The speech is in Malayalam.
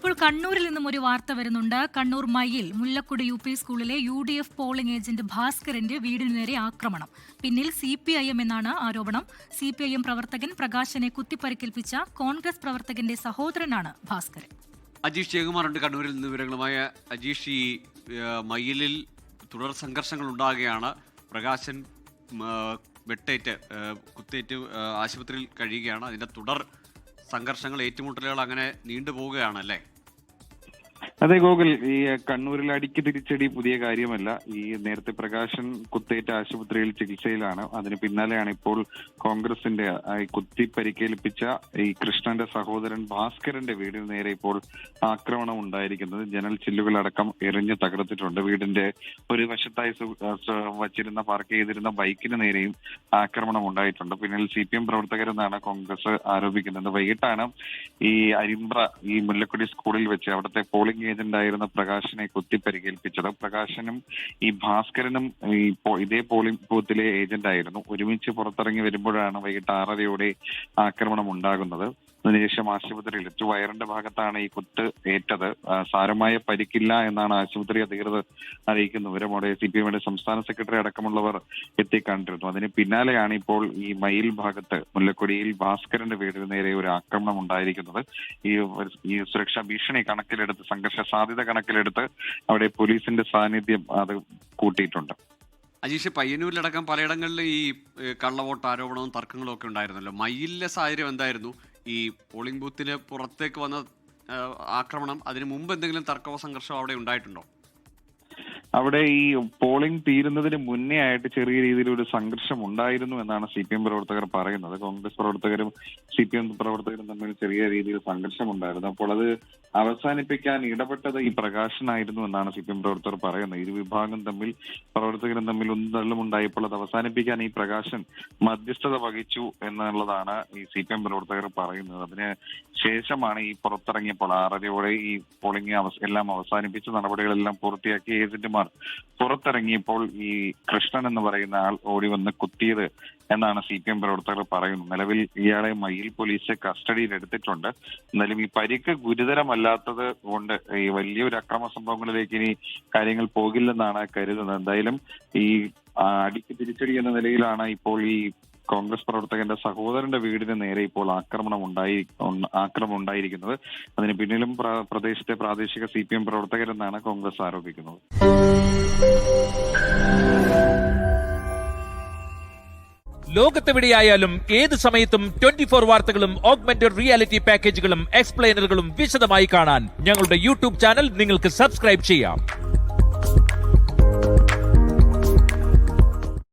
ഇപ്പോൾ കണ്ണൂരിൽ നിന്നും ഒരു വാർത്ത വരുന്നുണ്ട്. കണ്ണൂർ മയിൽ മുല്ലക്കുടി UP സ്കൂളിലെ UDF പോളിംഗ് ഏജന്റ് ഭാസ്കരന്റെ വീടിനു നേരെ ആക്രമണം. പിന്നിൽ CPIM എന്നാണ് ആരോപണം. CPIM പ്രവർത്തകൻ പ്രകാശനെ കുത്തിപ്പരിക്കേൽപ്പിച്ച കോൺഗ്രസ് പ്രവർത്തകന്റെ സഹോദരനാണ് ഭാസ്കരൻ. അജീഷ് ജയകുമാറുണ്ട് കണ്ണൂരിൽ നിന്ന് വിവരങ്ങളുമായ. അജീഷ്, ഈ മയിലിൽ തുടർ സംഘർഷങ്ങൾ ഉണ്ടാകുകയാണ്. പ്രകാശൻ വെട്ടേറ്റ് കുത്തേറ്റ് ആശുപത്രിയിൽ കഴിയുകയാണ്. അതിന്റെ തുടർ സംഘർഷങ്ങൾ, ഏറ്റുമുട്ടലുകൾ അങ്ങനെ നീണ്ടുപോവുകയാണല്ലേ? അതെ ഗോകുൽ, ഈ കണ്ണൂരിൽ അടിക്ക് തിരിച്ചടി പുതിയ കാര്യമല്ല. ഈ നേരത്തെ പ്രകാശൻ കുത്തേറ്റ ആശുപത്രിയിൽ ചികിത്സയിലാണ്. അതിന് പിന്നാലെയാണ് ഇപ്പോൾ കോൺഗ്രസിന്റെ കുത്തി പരിക്കേൽപ്പിച്ച ഈ കൃഷ്ണന്റെ സഹോദരൻ ഭാസ്കരന്റെ വീടിന് നേരെ ഇപ്പോൾ ആക്രമണം ഉണ്ടായിരിക്കുന്നത്. ജനൽ ചില്ലുകളടക്കം എറിഞ്ഞ് തകർത്തിട്ടുണ്ട്. വീടിന്റെ ഒരു വശത്തായി വച്ചിരുന്ന പാർക്ക് ചെയ്തിരുന്ന ബൈക്കിന് നേരെയും ആക്രമണം ഉണ്ടായിട്ടുണ്ട്. പിന്നിൽ CPM പ്രവർത്തകരെന്നാണ് കോൺഗ്രസ് ആരോപിക്കുന്നത്. വൈകിട്ടാണ് ഈ അരിമ്പ്ര ഈ മുല്ലക്കുടി സ്കൂളിൽ വെച്ച് അവിടുത്തെ പോളിംഗ് ഏജന്റായിരുന്ന പ്രകാശനെ കുത്തി പരിക്കേൽപ്പിച്ചത്. പ്രകാശനും ഈ ഭാസ്കരനും ഇതേ പോളിംഗ് ബൂത്തിലെ ഏജന്റ് ആയിരുന്നു. ഒരുമിച്ച് പുറത്തിറങ്ങി വരുമ്പോഴാണ് വൈകിട്ട് 6:30 ആക്രമണം ഉണ്ടാകുന്നത്. അതിനുശേഷം ആശുപത്രിയിലെത്തി. വയറിന്റെ ഭാഗത്താണ് ഈ കുത്ത് ഏറ്റത്. സാരമായ പരിക്കില്ല എന്നാണ് ആശുപത്രി അധികൃതർ അറിയിക്കുന്ന വിവരമോടെ CPMയുടെ സംസ്ഥാന സെക്രട്ടറി അടക്കമുള്ളവർ എത്തിക്കണ്ടിരുന്നു. അതിന് പിന്നാലെയാണ് ഇപ്പോൾ ഈ മയിൽ ഭാഗത്ത് മുല്ലക്കൊടിയിൽ ഭാസ്കരന്റെ വീടിന് നേരെ ഒരു ആക്രമണം ഉണ്ടായിരിക്കുന്നത്. ഈ സുരക്ഷാ ഭീഷണി കണക്കിലെടുത്ത്, സംഘർഷ സാധ്യത കണക്കിലെടുത്ത് അവിടെ പോലീസിന്റെ സാന്നിധ്യം അത് കൂട്ടിയിട്ടുണ്ട്. അജീഷ്, പയ്യന്നൂരിലടക്കം പലയിടങ്ങളിൽ ഈ കള്ളവോട്ട് ആരോപണവും തർക്കങ്ങളും ഒക്കെ ഉണ്ടായിരുന്നല്ലോ. മയിലിലെ സാഹചര്യം എന്തായിരുന്നു? ഈ പോളിംഗ് ബൂത്തിന് പുറത്തേക്ക് വന്ന ആക്രമണം, അതിന് മുമ്പ് എന്തെങ്കിലും തർക്കമോ സംഘർഷമോ അവിടെ ഉണ്ടായിട്ടുണ്ടോ? അവിടെ ഈ പോളിംഗ് തീരുന്നതിന് മുന്നേ ആയിട്ട് ചെറിയ രീതിയിൽ ഒരു സംഘർഷം ഉണ്ടായിരുന്നു എന്നാണ് CPM പ്രവർത്തകർ പറയുന്നത്. കോൺഗ്രസ് പ്രവർത്തകരും CPM പ്രവർത്തകരും തമ്മിൽ ചെറിയ രീതിയിൽ സംഘർഷം ഉണ്ടായിരുന്നു. അപ്പോൾ അത് അവസാനിപ്പിക്കാൻ ഇടപെട്ടത് ഈ പ്രകാശനായിരുന്നു എന്നാണ് CPM പ്രവർത്തകർ പറയുന്നത്. ഇരു വിഭാഗം തമ്മിൽ, പ്രവർത്തകരും തമ്മിൽ ഉന്തള്ളും ഉണ്ടായപ്പോൾ അത് അവസാനിപ്പിക്കാൻ ഈ പ്രകാശൻ മധ്യസ്ഥത വഹിച്ചു എന്നുള്ളതാണ് ഈ CPM പ്രവർത്തകർ പറയുന്നത്. അതിന് ശേഷമാണ് ഈ പുറത്തിറങ്ങിയപ്പോൾ 6:30 ഈ പോളിംഗ് എല്ലാം അവസാനിപ്പിച്ച് നടപടികളെല്ലാം പൂർത്തിയാക്കി ഏജന്റുമാർ പുറത്തിറങ്ങിയപ്പോൾ ഈ കൃഷ്ണൻ എന്ന് പറയുന്ന ആൾ ഓടി വന്ന് കുത്തിയത് എന്നാണ് CPM പ്രവർത്തകർ പറയുന്നത്. നിലവിൽ ഇയാളെ മയിൽ പോലീസ് കസ്റ്റഡിയിൽ എടുത്തിട്ടുണ്ട്. എന്നാലും ഈ പരിക്ക് ഗുരുതരമല്ലാത്തത് കൊണ്ട് ഈ വലിയൊരു അക്രമ സംഭവങ്ങളിലേക്ക് ഇനി കാര്യങ്ങൾ പോകില്ലെന്നാണ് കരുതുന്നത്. എന്തായാലും ഈ അടിക്ക് തിരിച്ചടി എന്ന നിലയിലാണ് ഇപ്പോൾ ഈ കോൺഗ്രസ് പ്രവർത്തകന്റെ സഹോദരന്റെ വീടിന് നേരെ ഇപ്പോൾ ആക്രമണം ഉണ്ടായിരിക്കുന്നത്. അതിന് പിന്നിലും പ്രദേശത്തെ പ്രാദേശിക CPM പ്രവർത്തകരെന്നാണ് കോൺഗ്രസ് ആരോപിക്കുന്നത്. ലോകത്തെവിടെയായാലും ഏത് സമയത്തും 24 വാർത്തകളും ഓഗ്മെന്റഡ് റിയാലിറ്റി പാക്കേജുകളും എക്സ്പ്ലെയിനറുകളും വിശദമായി കാണാൻ ഞങ്ങളുടെ YouTube ചാനൽ നിങ്ങൾക്ക് സബ്സ്ക്രൈബ് ചെയ്യാം.